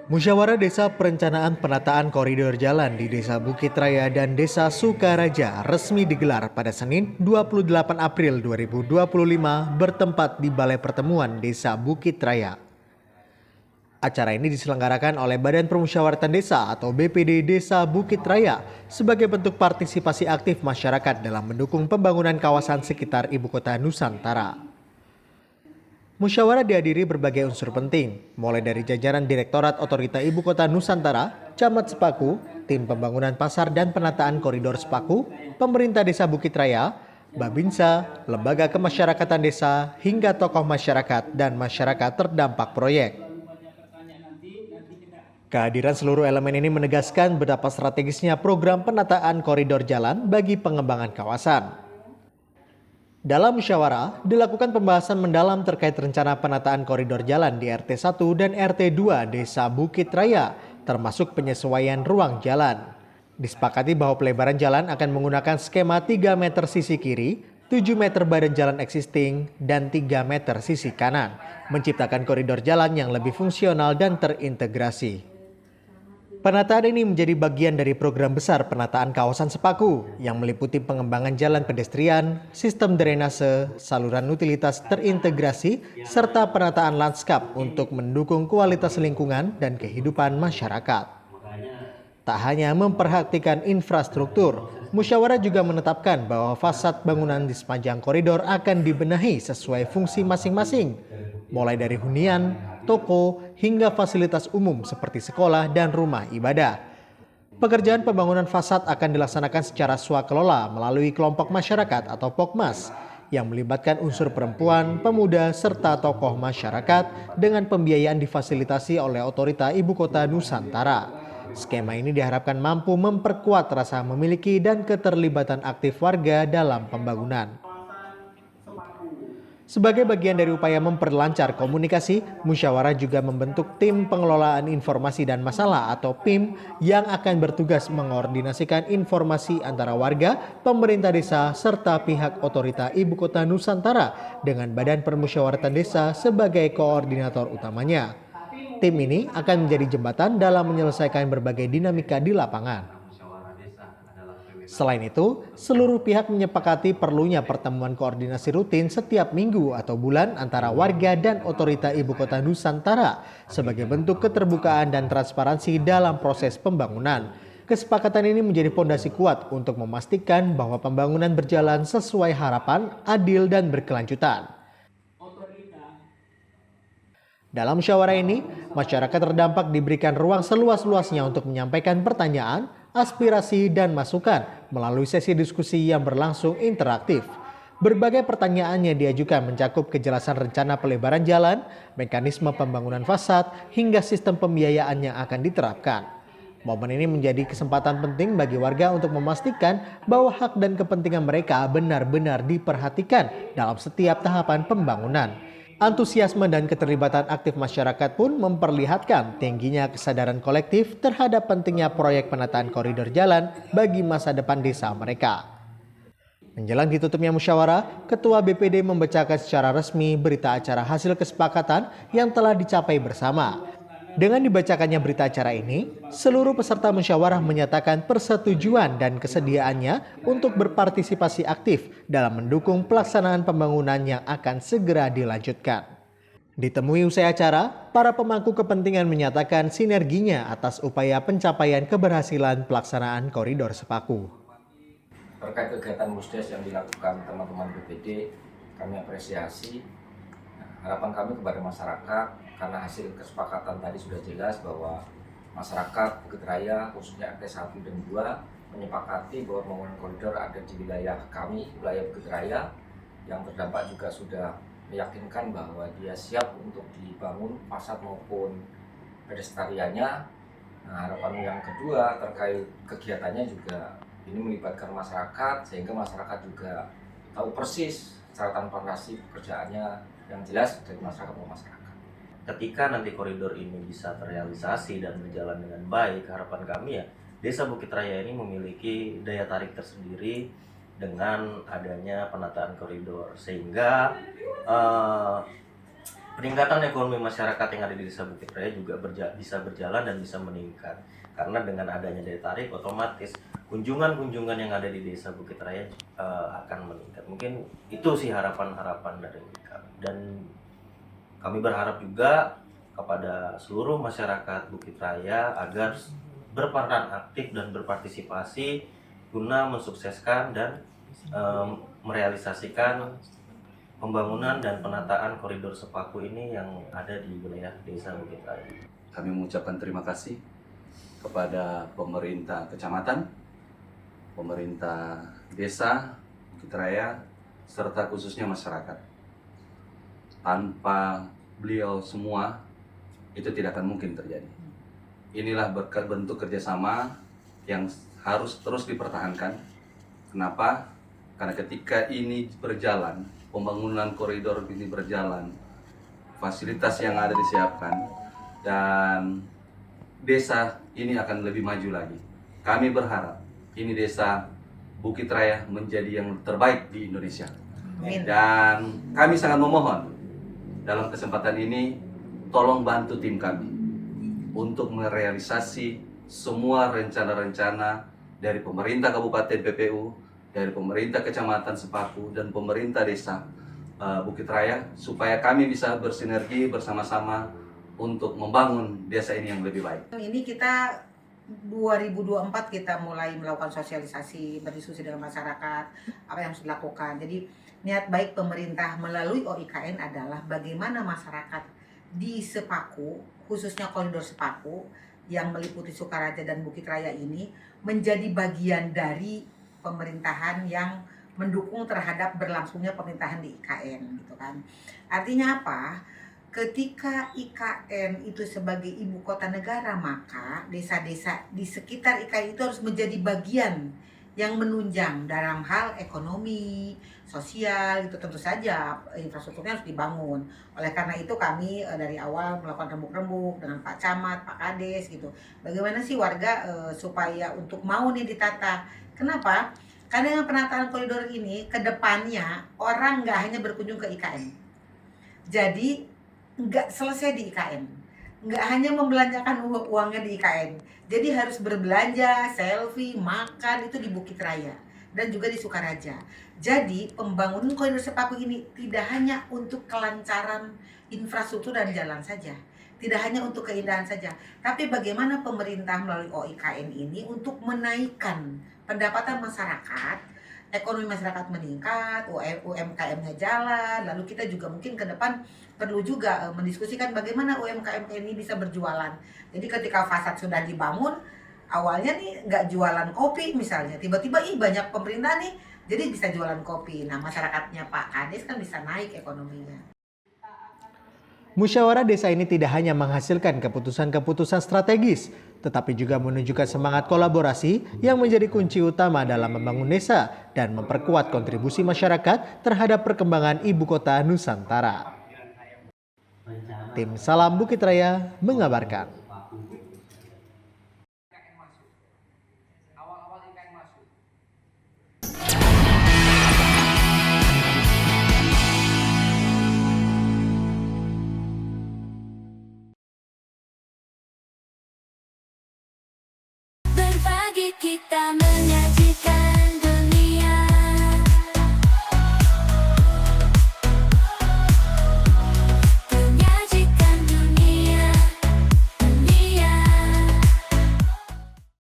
Musyawarah Desa Perencanaan Penataan Koridor Jalan di Desa Bukit Raya dan Desa Sukaraja resmi digelar pada Senin 28 April 2025 bertempat di Balai Pertemuan Desa Bukit Raya. Acara ini diselenggarakan oleh Badan Permusyawaratan Desa atau BPD Desa Bukit Raya sebagai bentuk partisipasi aktif masyarakat dalam mendukung pembangunan kawasan sekitar Ibu Kota Nusantara. Musyawarah dihadiri berbagai unsur penting, mulai dari jajaran Direktorat Otorita Ibu Kota Nusantara, Camat Sepaku, Tim Pembangunan Pasar dan Penataan Koridor Sepaku, Pemerintah Desa Bukit Raya, Babinsa, Lembaga Kemasyarakatan Desa, hingga tokoh masyarakat dan masyarakat terdampak proyek. Kehadiran seluruh elemen ini menegaskan betapa strategisnya program penataan koridor jalan bagi pengembangan kawasan. Dalam musyawarah, dilakukan pembahasan mendalam terkait rencana penataan koridor jalan di RT 1 dan RT 2 Desa Bukit Raya, termasuk penyesuaian ruang jalan. Disepakati bahwa pelebaran jalan akan menggunakan skema 3 meter sisi kiri, 7 meter badan jalan existing, dan 3 meter sisi kanan, menciptakan koridor jalan yang lebih fungsional dan terintegrasi. Penataan ini menjadi bagian dari program besar penataan kawasan Sepaku yang meliputi pengembangan jalan pedestrian, sistem drainase, saluran utilitas terintegrasi, serta penataan lanskap untuk mendukung kualitas lingkungan dan kehidupan masyarakat. Tak hanya memperhatikan infrastruktur, musyawarah juga menetapkan bahwa fasad bangunan di sepanjang koridor akan dibenahi sesuai fungsi masing-masing, mulai dari hunian, toko, hingga fasilitas umum seperti sekolah dan rumah ibadah. Pekerjaan pembangunan fasad akan dilaksanakan secara swakelola melalui kelompok masyarakat atau Pokmas yang melibatkan unsur perempuan, pemuda, serta tokoh masyarakat dengan pembiayaan difasilitasi oleh Otorita Ibu Kota Nusantara. Skema ini diharapkan mampu memperkuat rasa memiliki dan keterlibatan aktif warga dalam pembangunan. Sebagai bagian dari upaya memperlancar komunikasi, musyawarah juga membentuk tim pengelolaan informasi dan masalah atau PIM yang akan bertugas mengordinasikan informasi antara warga, pemerintah desa, serta pihak Otorita Ibu Kota Nusantara dengan Badan Permusyawaratan Desa sebagai koordinator utamanya. Tim ini akan menjadi jembatan dalam menyelesaikan berbagai dinamika di lapangan. Selain itu, seluruh pihak menyepakati perlunya pertemuan koordinasi rutin setiap minggu atau bulan antara warga dan Otorita Ibu Kota Nusantara sebagai bentuk keterbukaan dan transparansi dalam proses pembangunan. Kesepakatan ini menjadi fondasi kuat untuk memastikan bahwa pembangunan berjalan sesuai harapan, adil, dan berkelanjutan. Dalam musyawarah ini, masyarakat terdampak diberikan ruang seluas-luasnya untuk menyampaikan pertanyaan, aspirasi, dan masukan melalui sesi diskusi yang berlangsung interaktif. Berbagai pertanyaan yang diajukan mencakup kejelasan rencana pelebaran jalan, mekanisme pembangunan fasad, hingga sistem pembiayaan yang akan diterapkan. Momen ini menjadi kesempatan penting bagi warga untuk memastikan bahwa hak dan kepentingan mereka benar-benar diperhatikan dalam setiap tahapan pembangunan. Antusiasme dan keterlibatan aktif masyarakat pun memperlihatkan tingginya kesadaran kolektif terhadap pentingnya proyek penataan koridor jalan bagi masa depan desa mereka. Menjelang ditutupnya musyawarah, Ketua BPD membacakan secara resmi berita acara hasil kesepakatan yang telah dicapai bersama. Dengan dibacakannya berita acara ini, seluruh peserta musyawarah menyatakan persetujuan dan kesediaannya untuk berpartisipasi aktif dalam mendukung pelaksanaan pembangunan yang akan segera dilanjutkan. Ditemui usai acara, para pemangku kepentingan menyatakan sinerginya atas upaya pencapaian keberhasilan pelaksanaan koridor Sepaku. Terkait kegiatan musdes yang dilakukan teman-teman BPD, kami apresiasi. Harapan kami kepada masyarakat, karena hasil kesepakatan tadi sudah jelas bahwa masyarakat Bukit Raya, khususnya RT 1 dan 2, menyepakati bahwa pembangunan koridor ada di wilayah kami, wilayah Bukit Raya, yang terdampak juga sudah meyakinkan bahwa dia siap untuk dibangun fasad maupun pedestriannya. Nah, harapan yang kedua terkait kegiatannya juga ini melibatkan masyarakat, sehingga masyarakat juga tahu persis secara transparansi pekerjaannya yang jelas dari masyarakat ke masyarakat. Ketika nanti koridor ini bisa terrealisasi dan berjalan dengan baik, harapan kami ya Desa Bukit Raya ini memiliki daya tarik tersendiri dengan adanya penataan koridor, sehingga peningkatan ekonomi masyarakat yang ada di Desa Bukit Raya juga bisa berjalan dan bisa meningkat. Karena dengan adanya daya tarik, otomatis kunjungan-kunjungan yang ada di Desa Bukit Raya akan meningkat. Mungkin itu sih harapan-harapan dari kami. Dan kami berharap juga kepada seluruh masyarakat Bukit Raya agar berperan aktif dan berpartisipasi guna mensukseskan dan merealisasikan pembangunan dan penataan koridor sepaku ini yang ada di wilayah Desa Bukit Raya. Kami mengucapkan terima kasih kepada pemerintah kecamatan, pemerintah desa Bukit Raya, serta khususnya masyarakat. Tanpa beliau semua, itu tidak akan mungkin terjadi. Inilah bentuk kerjasama yang harus terus dipertahankan. Kenapa? Karena ketika ini berjalan, pembangunan koridor ini berjalan, fasilitas yang ada disiapkan, dan desa ini akan lebih maju lagi. Kami berharap ini Desa Bukit Raya menjadi yang terbaik di Indonesia. Dan kami sangat memohon dalam kesempatan ini, tolong bantu tim kami untuk merealisasi semua rencana-rencana dari pemerintah Kabupaten PPU, dari pemerintah Kecamatan Sepaku, dan pemerintah Desa Bukit Raya, supaya kami bisa bersinergi bersama-sama untuk membangun desa ini yang lebih baik. Ini kita 2024 kita mulai melakukan sosialisasi, berdiskusi dengan masyarakat, apa yang harus dilakukan. Jadi niat baik pemerintah melalui OIKN adalah bagaimana masyarakat di Sepaku, khususnya koridor Sepaku yang meliputi Sukaraja dan Bukit Raya ini menjadi bagian dari pemerintahan yang mendukung terhadap berlangsungnya pemerintahan di IKN gitu kan. Artinya apa? Ketika IKN itu sebagai ibu kota negara, maka desa-desa di sekitar IKN itu harus menjadi bagian yang menunjang dalam hal ekonomi, sosial, itu tentu saja infrastrukturnya harus dibangun. Oleh karena itu kami dari awal melakukan rembuk-rembuk dengan Pak Camat, Pak Kades gitu. Bagaimana sih warga supaya untuk mau nih ditata. Kenapa? Karena dengan penataan koridor ini, ke depannya orang nggak hanya berkunjung ke IKN. Jadi nggak selesai di IKN. Nggak hanya membelanjakan uangnya di IKN. Jadi harus berbelanja, selfie, makan itu di Bukit Raya. Dan juga di Sukaraja. Jadi pembangunan koridor Sepaku ini tidak hanya untuk kelancaran infrastruktur dan jalan saja. Tidak hanya untuk keindahan saja. Tapi bagaimana pemerintah melalui OIKN ini untuk menaikkan pendapatan masyarakat, ekonomi masyarakat meningkat, UMKM-nya jalan, lalu kita juga mungkin ke depan perlu juga mendiskusikan bagaimana UMKM ini bisa berjualan. Jadi ketika fasad sudah dibangun, awalnya nih nggak jualan kopi misalnya, tiba-tiba banyak pemerintah nih, jadi bisa jualan kopi. Nah masyarakatnya Pak Kades kan bisa naik ekonominya. Musyawarah desa ini tidak hanya menghasilkan keputusan-keputusan strategis, tetapi juga menunjukkan semangat kolaborasi yang menjadi kunci utama dalam membangun desa dan memperkuat kontribusi masyarakat terhadap perkembangan ibu kota Nusantara. Tim Salam Bukit Raya mengabarkan.